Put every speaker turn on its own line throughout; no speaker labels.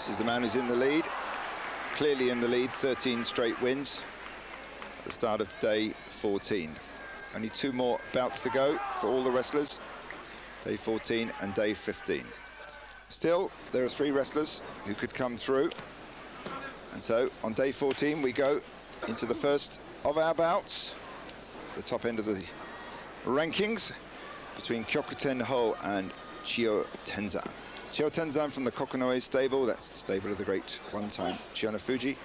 This is the man who's in the lead, clearly in the lead, 13 straight wins at the start of day 14. Only 2 more bouts to go for all the wrestlers, day 14 and day 15. Still, there are 3 wrestlers who could come through. And so, on day 14, we go into the first of our bouts, the top end of the rankings, between Kyokutenho and Chiyotenzan. Chiyotenzan from the Kokonoe stable, that's the stable of the great one-time Chiyonafuji.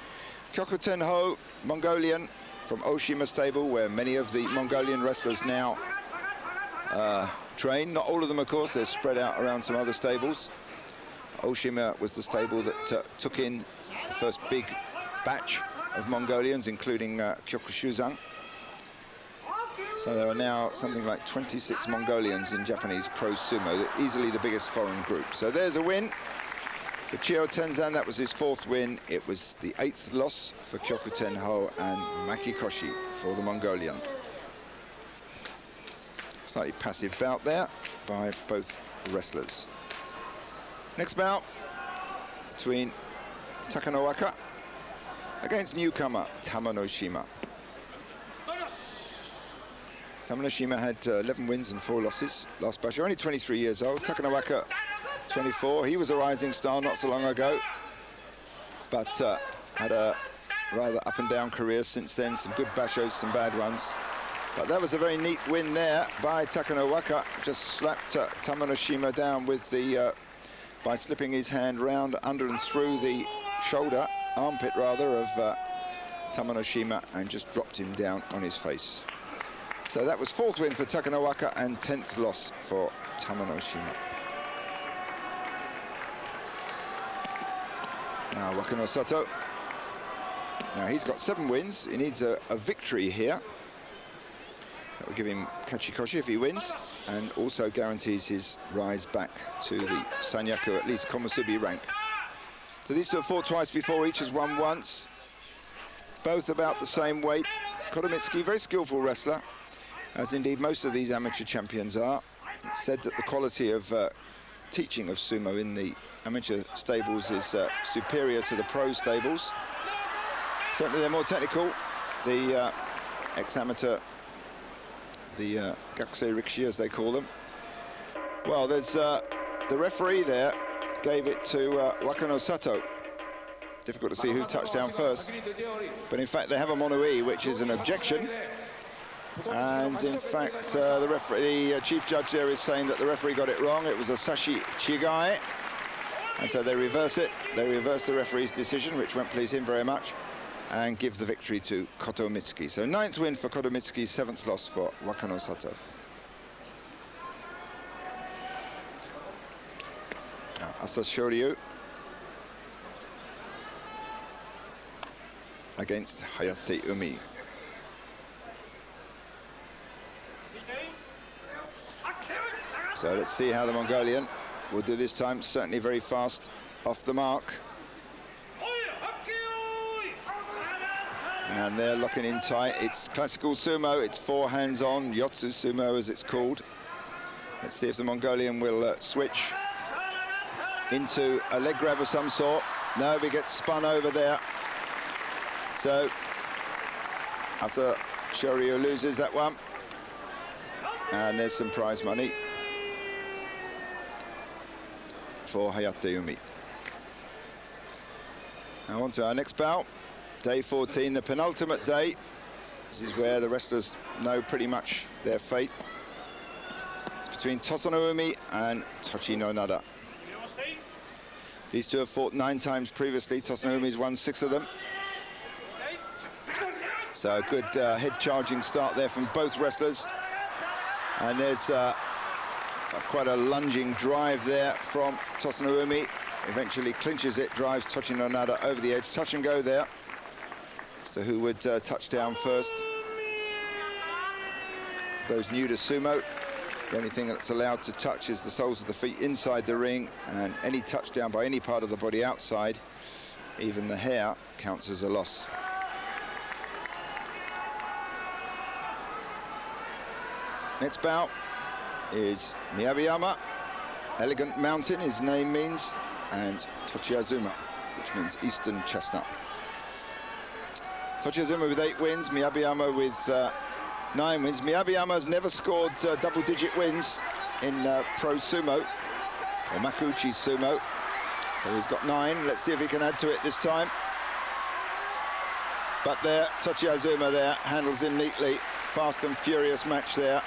Kyokutenho, Mongolian, from Oshima stable, where many of the Mongolian wrestlers now train. Not all of them, of course, they're spread out around some other stables. Oshima was the stable that took in the first big batch of Mongolians, including Kyokushuzan. So there are now something like 26 Mongolians in Japanese pro sumo, easily the biggest foreign group. So there's a win for Chiyotenzan. That was his 4th win. It was the 8th loss for Kyokutenho and makiotoshi for the Mongolian. Slightly passive bout there by both wrestlers. Next bout between Takanowaka against newcomer Tamanoshima. Tamanoshima had 11 wins and 4 losses last batch. Only 23 years old. Takanowaka, 24. He was a rising star not so long ago, but had a rather up and down career since then. Some good bashos, some bad ones. But that was a very neat win there by Takanowaka. Just slapped Tamanoshima down with the by slipping his hand round, under and through the shoulder, armpit rather, of Tamanoshima, and just dropped him down on his face. So that was 4th win for Takanowaka and 10th loss for Tamanoshima. Now Wakanosato. Now he's got 7 wins. He needs a victory here. That will give him kachikoshi if he wins, and also guarantees his rise back to the Sanyaku, at least Komusubi rank. So these 2 have fought twice before, each has won once. Both about the same weight. Kotomitsuki, very skillful wrestler, as indeed most of these amateur champions are. It's said that the quality of teaching of sumo in the amateur stables is superior to the pro stables. Certainly they're more technical. The ex-amateur, the gakusei rikishi as they call them. Well, there's the referee there gave it to Wakanosato. Difficult to see who touched down first, but in fact they have a mono-e, which is an objection. And in fact the chief judge there is saying that the referee got it wrong. It was a sashi chigai, and so they reverse it. They reverse the referee's decision, which won't please him very much, and give the victory to Kotomitsuki. So 9th win for Kotomitsuki, 7th loss for Wakanosato. Now Asashoryu against Hayateumi. So let's see how the Mongolian will do this time. Certainly very fast off the mark. And they're locking in tight. It's classical sumo. It's 4 hands on, Yotsu sumo as it's called. Let's see if the Mongolian will switch into a leg grab of some sort. No, he gets spun over there. So Asashoryu loses that one. And there's some prize money for Hayateumi. Now on to our next bout. Day 14, the penultimate day. This is where the wrestlers know pretty much their fate. It's between Tosanoumi and Tochinonada. These 2 have fought 9 times previously. Tosanoumi's won 6 of them. So a good head-charging start there from both wrestlers. And there's quite a lunging drive there from Tosanoumi. Eventually clinches it, drives Tochinonada over the edge. Touch and go there. So who would touch down first? Those new to sumo, the only thing that's allowed to touch is the soles of the feet inside the ring, and any touchdown by any part of the body outside, even the hair, counts as a loss. Next bout is Miyabiyama, Elegant Mountain, his name means. and Tochiazuma, which means Eastern Chestnut. Tochiazuma with 8 wins, Miyabiyama with 9 wins. Miyabiyama has never scored double-digit wins in pro sumo, or Makuuchi sumo. So he's got 9. Let's see if he can add to it this time. But there, Tochiazuma there handles him neatly. Fast and furious match there.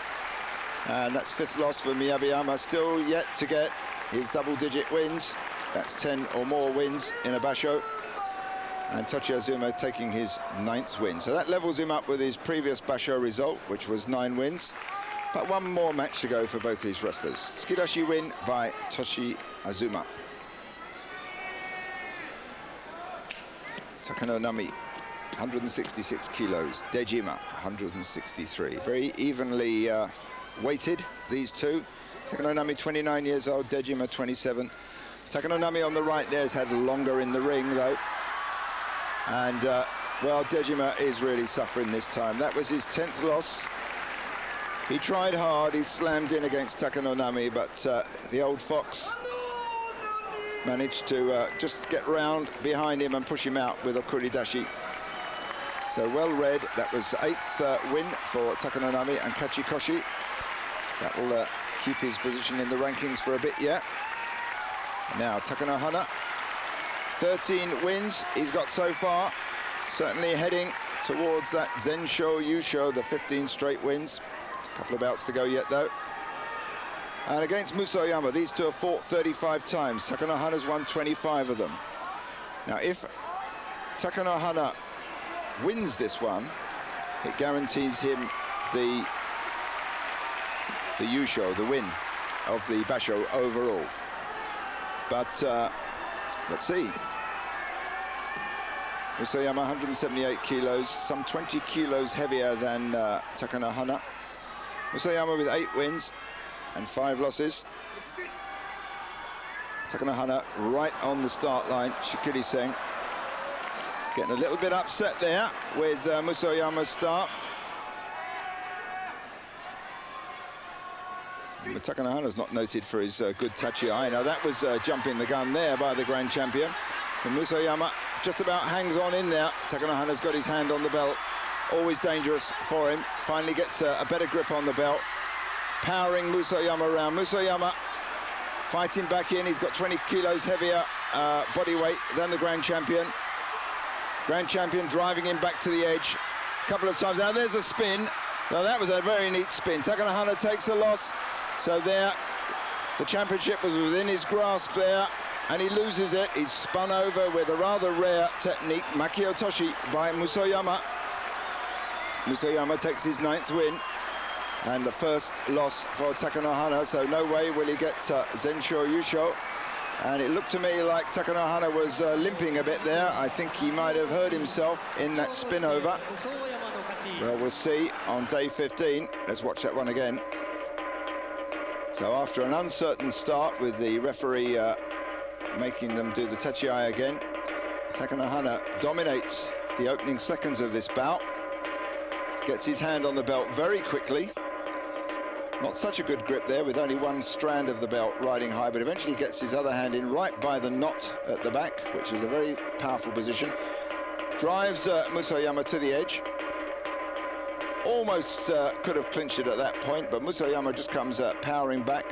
And that's 5th loss for Miyabiyama. Still yet to get his double-digit wins. That's 10 or more wins in a basho. And Tochiazuma taking his 9th win. So that levels him up with his previous basho result, which was 9 wins. But one more match to go for both these wrestlers. Tsukidashi win by Tochiazuma. Takanonami, 166 kilos. Dejima, 163. Very evenly weighted, these two. Takanonami, 29 years old. Dejima, 27. Takanonami on the right there has had longer in the ring, though. And, well, Dejima is really suffering this time. That was his 10th loss. He tried hard. He slammed in against Takanonami, but the old fox managed to just get round behind him and push him out with okuridashi. So well read. That was 8th win for Takanonami and katasukashi. That will keep his position in the rankings for a bit yet. Now Takanohana, 13 wins he's got so far. Certainly heading towards that Zensho Yusho, the 15 straight wins. A couple of bouts to go yet, though. And against Musoyama, these two have fought 35 times. Takanohana's won 25 of them. Now, if Takanohana wins this one, it guarantees him the Yusho, the win of the basho overall. But let's see. Musoyama, 178 kilos, some 20 kilos heavier than Takanohana. Musoyama with 8 wins and 5 losses. Takanohana right on the start line. Shikiri-sen getting a little bit upset there with Musoyama's start. But Takanohana's not noted for his good tachi-ai. Now that was jumping the gun there by the grand champion. And Musoyama just about hangs on in there. Takanohana's got his hand on the belt. Always dangerous for him. Finally gets a better grip on the belt. Powering Musoyama around. Musoyama fighting back in. He's got 20 kilos heavier body weight than the grand champion. Grand champion driving him back to the edge a couple of times. Now there's a spin. Now that was a very neat spin. Takanohana takes a loss. So there, the championship was within his grasp there, and he loses it. He's spun over with a rather rare technique, makiotoshi by Musoyama. Musoyama takes his 9th win, and the first loss for Takanohana, so no way will he get Zensho Yusho. And it looked to me like Takanohana was limping a bit there. I think he might have hurt himself in that spin over. Well, we'll see on day 15. Let's watch that one again. So after an uncertain start with the referee making them do the tachi-ai again, Takanohana dominates the opening seconds of this bout, gets his hand on the belt very quickly. Not such a good grip there with only one strand of the belt riding high, but eventually gets his other hand in right by the knot at the back, which is a very powerful position. Drives Musoyama to the edge. Almost could have clinched it at that point, but Musoyama just comes powering back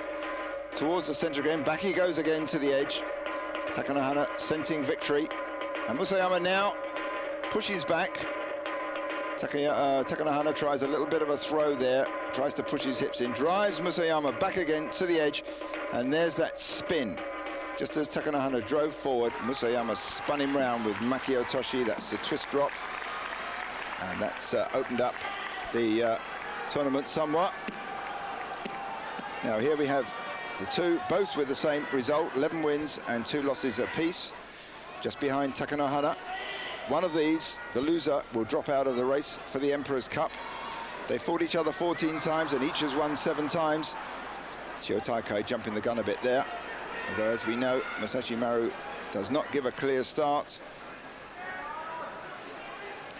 towards the center again. Back he goes again to the edge. Takanohana scenting victory. And Musoyama now pushes back. Takanohana tries a little bit of a throw there, tries to push his hips in, drives Musoyama back again to the edge, and there's that spin. Just as Takanohana drove forward, Musoyama spun him round with makiotoshi. That's a twist drop, and that's opened up the tournament somewhat. Now here we have the two, both with the same result, 11 wins and 2 losses apiece, just behind Takanohana. One of these, the loser, will drop out of the race for the Emperor's Cup. They fought each other 14 times and each has won 7 times. Chiyotaikai jumping the gun a bit there, although as we know, Musashimaru does not give a clear start.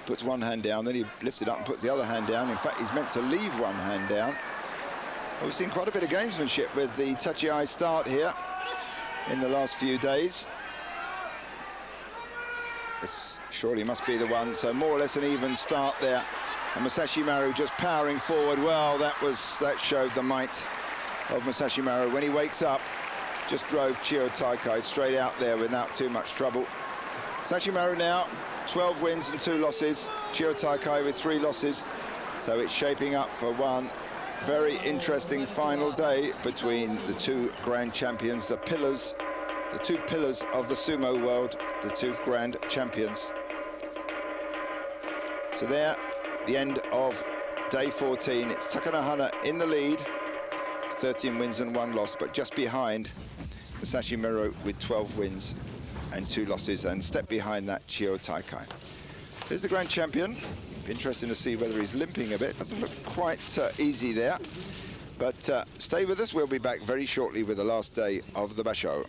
Puts one hand down, then he lifts it up and puts the other hand down. In fact, he's meant to leave one hand down. We've seen quite a bit of gamesmanship with the tachi-ai start here. in the last few days. This surely must be the one, so more or less an even start there. And Musashimaru just powering forward. Well, that showed the might of Musashimaru. When he wakes up, just drove Chiyotaikai straight out there without too much trouble. Musashimaru now, 12 wins and 2 losses. Chiyotaikai with 3 losses. So it's shaping up for one very interesting final day between the 2 grand champions, the two pillars of the sumo world, the 2 grand champions. So there, the end of day 14. It's Takanohana in the lead, 13 wins and 1 loss, but just behind Musashimaru with 12 wins and 2 losses, and step behind that Chiyotaikai. Here's the grand champion. Interesting to see whether he's limping a bit. Doesn't look quite easy there, but stay with us. We'll be back very shortly with the last day of the basho.